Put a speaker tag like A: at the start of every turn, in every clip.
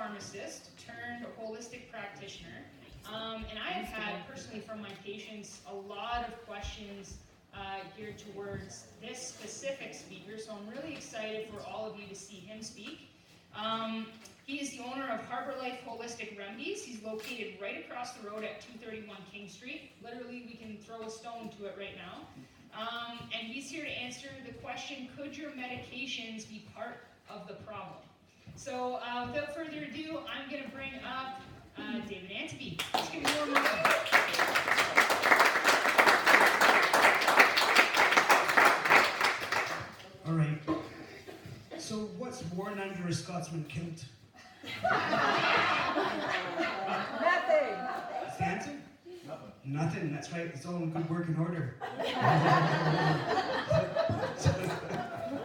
A: pharmacist turned holistic practitioner. And I have had, personally from my patients, a lot of questions geared towards this specific speaker, so I'm really excited for all of you to see him speak. He is the owner of Harbor Life Holistic Remedies. He's located right across the road at 231 King Street. Literally, we can throw a stone to it right now. And he's here to answer the question, could your medications be part of the problem? So without further ado, I'm going to bring up David Antebi. Let's give him a warm welcome.
B: All right. So what's worn under a Scotsman kilt?
C: Nothing.
B: That's the answer? Nothing, that's right. It's all in good working order.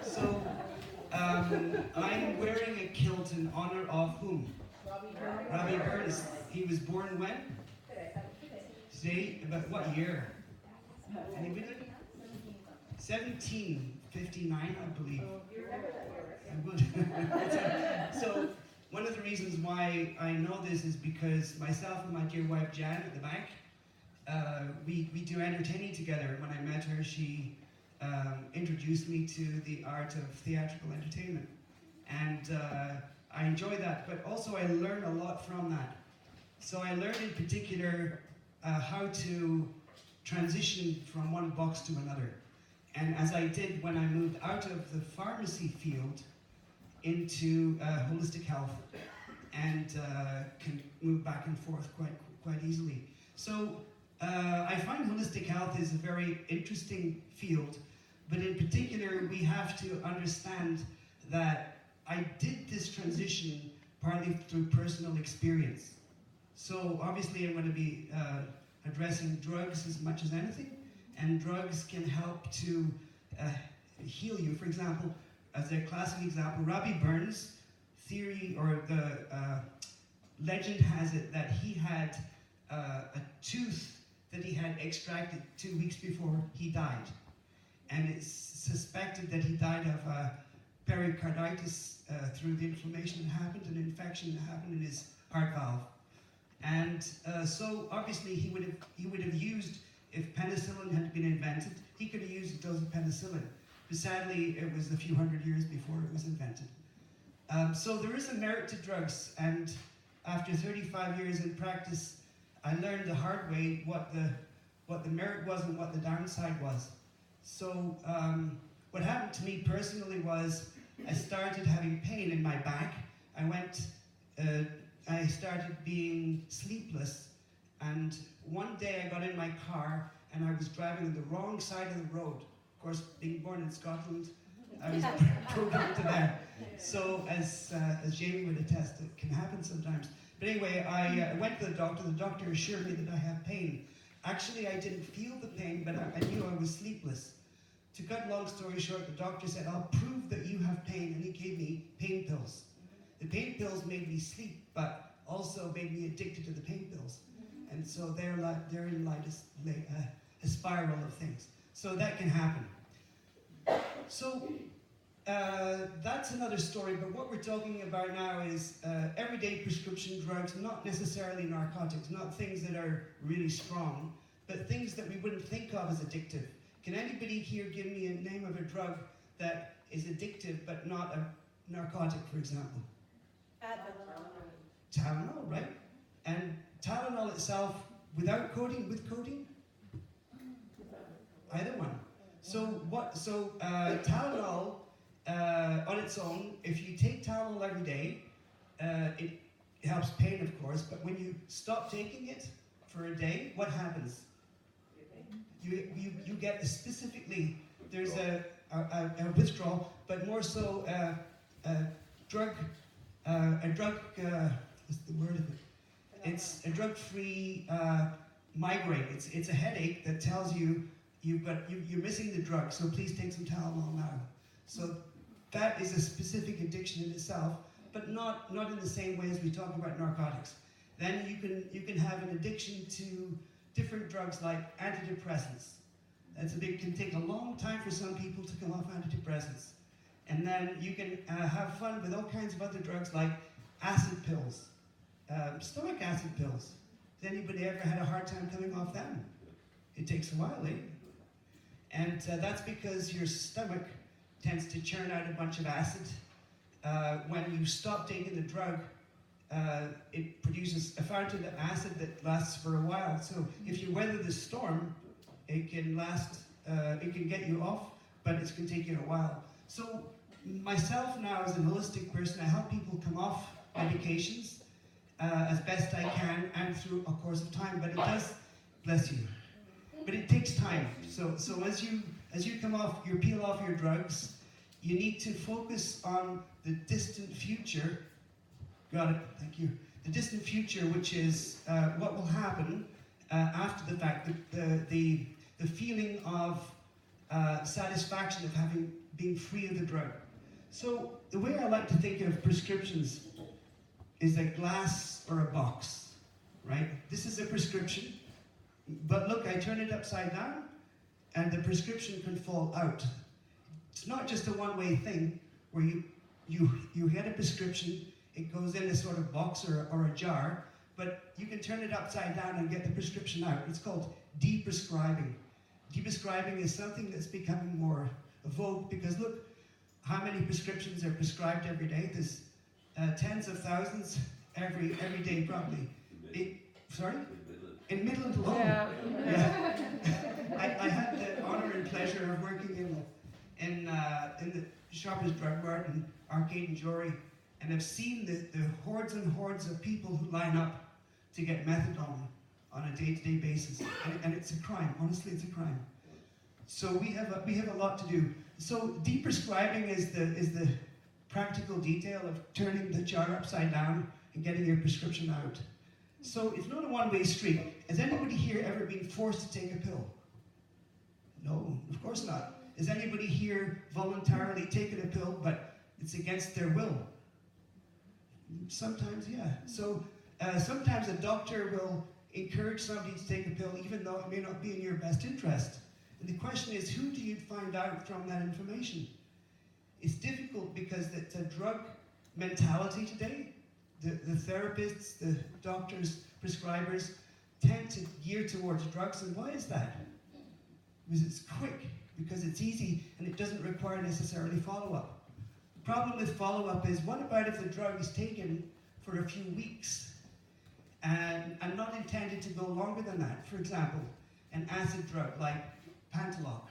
B: So, I'm wearing a kilt in honor of whom? Robbie Burns. He was born when? Today? About what year? Anybody? 1759, I believe.
C: You remember that year,
B: I would. So, one of the reasons why I know this is because myself and my dear wife Jan at the back, we do entertaining together. When I met her, she introduced me to the art of theatrical entertainment. And I enjoy that, but also I learn a lot from that. So I learned in particular how to transition from one box to another. And as I did when I moved out of the pharmacy field into holistic health, and can move back and forth quite easily. So I find holistic health is a very interesting field, but in particular we have to understand that I did this transition partly through personal experience. So obviously I'm going to be addressing drugs as much as anything, and drugs can help to heal you. For example, as a classic example, Robbie Burns' theory, or the legend has it that he had a tooth that he had extracted 2 weeks before he died. And it's suspected that he died of pericarditis through the inflammation that happened, an infection that happened in his heart valve. And so obviously he would have used, if penicillin had been invented, he could have used a dose of penicillin. But sadly, it was a few hundred years before it was invented. So there is a merit to drugs, and after 35 years in practice, I learned the hard way what the merit was and what the downside was. So what happened to me personally was I started having pain in my back. I started being sleepless, and one day I got in my car and I was driving on the wrong side of the road. Of course, being born in Scotland, I was programmed to that. So as Jamie would attest, it can happen sometimes. But anyway, I went to the doctor. The doctor assured me that I have pain. Actually, I didn't feel the pain, but I knew I was sleepless. To cut long story short, the doctor said, "I'll prove that you have pain," and he gave me pain pills. The pain pills made me sleep, but also made me addicted to the pain pills. And so therein lies a spiral of things. So that can happen. So that's another story, but what we're talking about now is everyday prescription drugs, not necessarily narcotics, not things that are really strong, but things that we wouldn't think of as addictive. Can anybody here give me a name of a drug that is addictive but not a narcotic, for example? Tylenol, right? And Tylenol itself, without codeine, with codeine? Either one. So Tylenol on its own, if you take Tylenol every day, it helps pain, of course, but when you stop taking it for a day, what happens? You get specifically, there's a withdrawal, but more so a drug, what's the word of it? It's a drug-free migraine. It's a headache that tells you you're missing the drug, so please take some Tylenol now. So that is a specific addiction in itself, but not in the same way as we talk about narcotics. Then you can have an addiction to different drugs like antidepressants. Can take a long time for some people to come off antidepressants. And then you can have fun with all kinds of other drugs like acid pills, stomach acid pills. Has anybody ever had a hard time coming off them? It takes a while, eh? And that's because your stomach tends to churn out a bunch of acid. When you stop taking the drug, it produces a fountain of acid that lasts for a while. So if you weather the storm, it can last, it can get you off, but it's going to take you a while. So myself now as a holistic person, I help people come off medications as best I can and through a course of time, but it does, bless you, but it takes time. So as you come off, you peel off your drugs, you need to focus on the distant future. Got it, thank you. The distant future, which is what will happen after the fact, the feeling of satisfaction of being free of the drug. So the way I like to think of prescriptions is a glass or a box, right? This is a prescription, but look, I turn it upside down and the prescription can fall out. It's not just a one-way thing where you get a prescription, it goes in a sort of box or a jar, but you can turn it upside down and get the prescription out. It's called deprescribing. Deprescribing is something that's becoming more vogue because look, how many prescriptions are prescribed every day? There's tens of thousands every day probably. Sorry? In Midland alone. Yeah. I had the honor and pleasure of working in the Shoppers Drug Mart in Arcade and Jory, and I've seen the hordes and hordes of people who line up to get methadone on a day-to-day basis, and it's a crime. Honestly, it's a crime. So we have a lot to do. So deprescribing is the practical detail of turning the jar upside down and getting your prescription out. So it's not a one-way street. Has anybody here ever been forced to take a pill? No, of course not. Has anybody here voluntarily taken a pill, but it's against their will? Sometimes, yeah. So sometimes a doctor will encourage somebody to take a pill even though it may not be in your best interest. And the question is, who do you find out from that information? It's difficult because it's a drug mentality today. The therapists, the doctors, prescribers tend to gear towards drugs, and why is that? Because it's quick, because it's easy, and it doesn't require necessarily follow-up. The problem with follow-up is, what about if the drug is taken for a few weeks and not intended to go longer than that? For example, an acid drug like Pantaloc,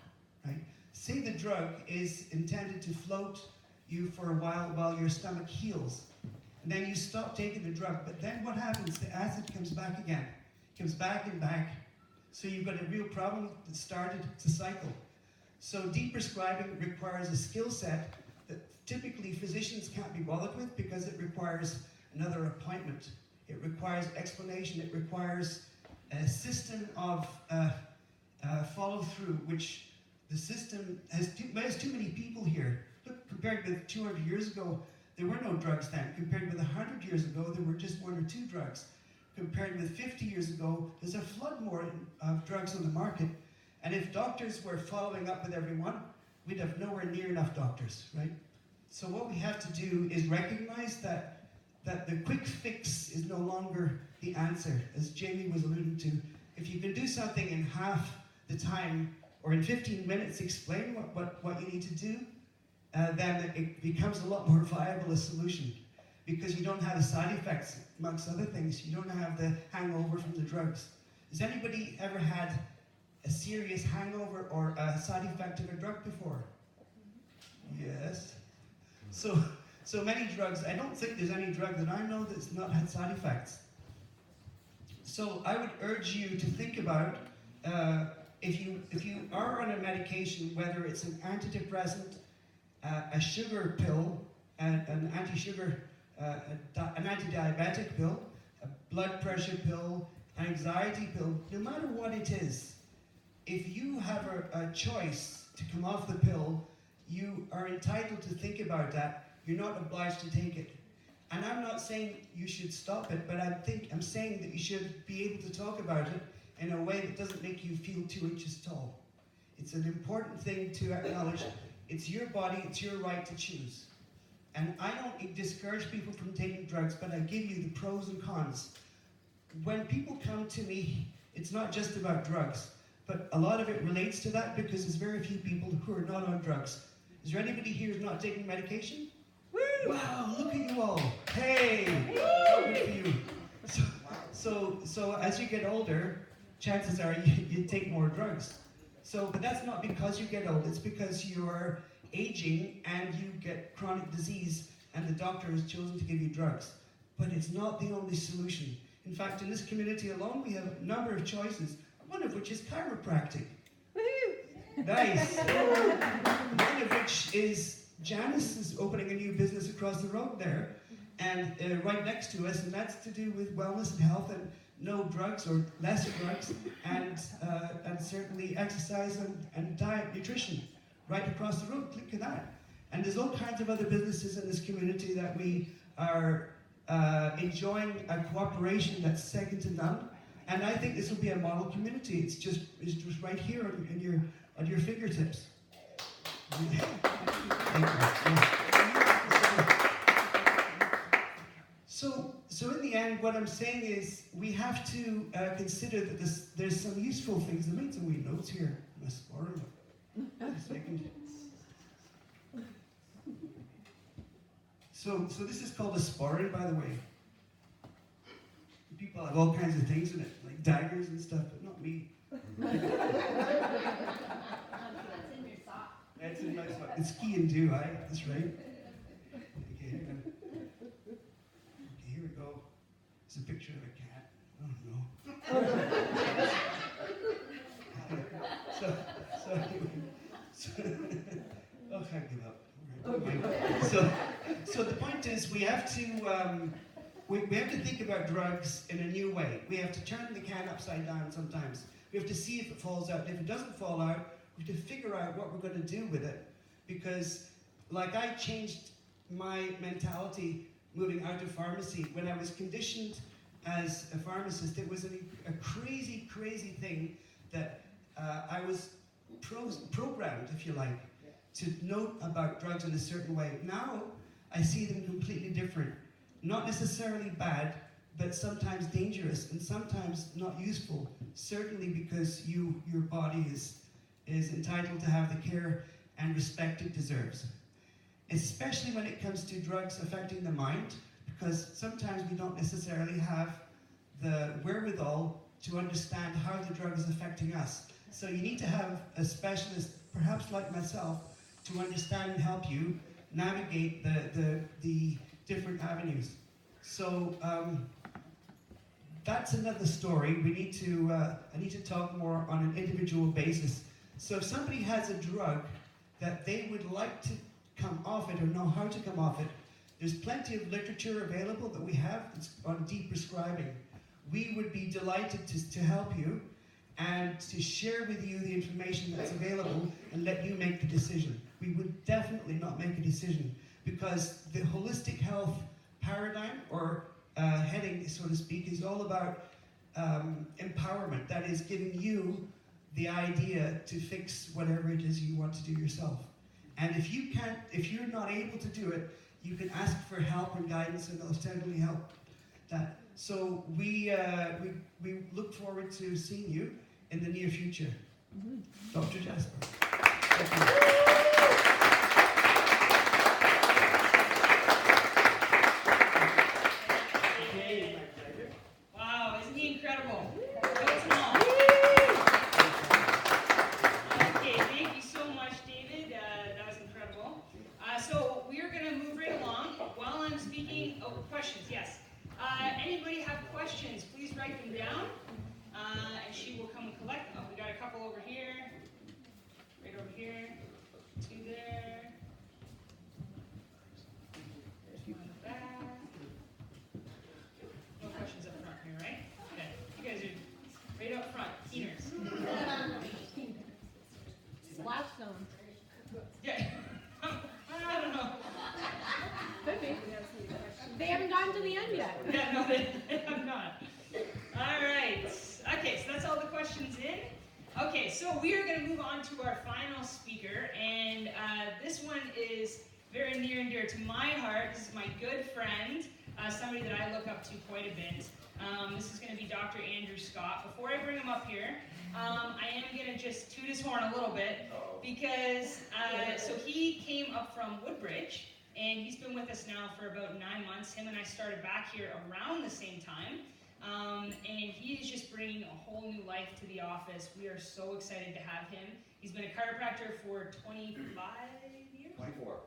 B: right? Say the drug is intended to float you for a while your stomach heals. And then you stop taking the drug, but then what happens? The acid comes back again. It comes back and back. So you've got a real problem that started to cycle. So deprescribing requires a skill set that typically physicians can't be bothered with because it requires another appointment. It requires explanation. It requires a system of follow-through, which the system has too many people here. Look, compared with 200 years ago, there were no drugs then. Compared with 100 years ago, there were just 1 or 2 drugs. Compared with 50 years ago, there's a flood more of drugs on the market. And if doctors were following up with everyone, we'd have nowhere near enough doctors, right? So what we have to do is recognize that the quick fix is no longer the answer, as Jamie was alluding to. If you can do something in half the time, or in 15 minutes explain what you need to do, then it becomes a lot more viable a solution, because you don't have the side effects, amongst other things. You don't have the hangover from the drugs. Has anybody ever had a serious hangover or a side effect of a drug before? Yes. So many drugs, I don't think there's any drug that I know that's not had side effects. So I would urge you to think about if you are on a medication, whether it's an antidepressant, a sugar pill, an anti-sugar, an anti-diabetic pill, a blood pressure pill, an anxiety pill, no matter what it is, if you have a choice to come off the pill, you are entitled to think about that. You're not obliged to take it. And I'm not saying you should stop it, but I'm saying that you should be able to talk about it in a way that doesn't make you feel 2 inches tall. It's an important thing to acknowledge. It's your body, it's your right to choose. And I don't discourage people from taking drugs, but I give you the pros and cons. When people come to me, it's not just about drugs, but a lot of it relates to that because there's very few people who are not on drugs. Is there anybody here who's not taking medication? Woo! Wow, look at you all. Hey, good for you. So as you get older, chances are you take more drugs. But that's not because you get old, it's because you're aging and you get chronic disease and the doctor has chosen to give you drugs. But it's not the only solution. In fact, in this community alone, we have a number of choices, one of which is chiropractic. Woohoo! Nice. One of which is Janice is opening a new business across the road there, and right next to us, and that's to do with wellness and health and no drugs or less drugs, and certainly exercise and diet, nutrition, right across the road. Look at that. And there's all kinds of other businesses in this community that we are enjoying a cooperation that's second to none. And I think this will be a model community. It's just right here on your fingertips. Thank you. So in the end, what I'm saying is we have to consider that there's some useful things. I made some wee notes here. I must borrow them. Wait a second. So this is called a sporran, by the way. People have all kinds of things in it, like daggers and stuff, but not me.
D: That's in your sock.
B: That's in my sock. It's ski and do, that's right. Okay, here we go. It's a picture of a cat. I don't know. I can't give up. So the point is, we have to think about drugs in a new way. We have to turn the can upside down sometimes. We have to see if it falls out. If it doesn't fall out, we have to figure out what we're going to do with it. Because, like, I changed my mentality moving out of pharmacy. When I was conditioned as a pharmacist, it was a crazy, crazy thing that I was programmed, if you like, to know about drugs in a certain way. Now, I see them completely different. Not necessarily bad, but sometimes dangerous and sometimes not useful. Certainly because your body is entitled to have the care and respect it deserves. Especially when it comes to drugs affecting the mind, because sometimes we don't necessarily have the wherewithal to understand how the drug is affecting us. So you need to have a specialist, perhaps like myself, to understand and help you navigate the different avenues. So that's another story. I need to talk more on an individual basis. So if somebody has a drug that they would like to come off it or know how to come off it, there's plenty of literature available that we have on de-prescribing. We would be delighted to help you and to share with you the information that's available and let you make the decision. We would definitely not make a decision because the holistic health paradigm or heading, so to speak, is all about empowerment. That is giving you the idea to fix whatever it is you want to do yourself. And if you're not able to do it, you can ask for help and guidance, and they'll certainly help that. So we look forward to seeing you in the near future. Dr. Jasper. Thank you.
A: Wow, isn't he incredible? Go small. Okay, thank you so much, David. That was incredible. So we are going to move right along. While I'm speaking, questions, yes. Anybody have questions, please write them down, and she will come and collect them. We got a couple over here, right over here, two there. There's one in the back. No questions up front here, right? Okay, you guys are right up front, keeners.
D: Splash zone.
A: Yeah, I don't know.
D: Could be. They haven't gotten to the end yet.
A: Yeah, no, I'm not. All right. Okay, so that's all the questions in. Okay, so we are going to move on to our final speaker, and this one is very near and dear to my heart. This is my good friend, somebody that I look up to quite a bit. This is going to be Dr. Andrew Scott. Before I bring him up here, I am going to just toot his horn a little bit because so he came up from Woodbridge and he's been with us now for about 9 months. Him and I started back here around the same time. And he is just bringing a whole new life to the office. We are so excited to have him. He's been a chiropractor for 25 years?
E: 24.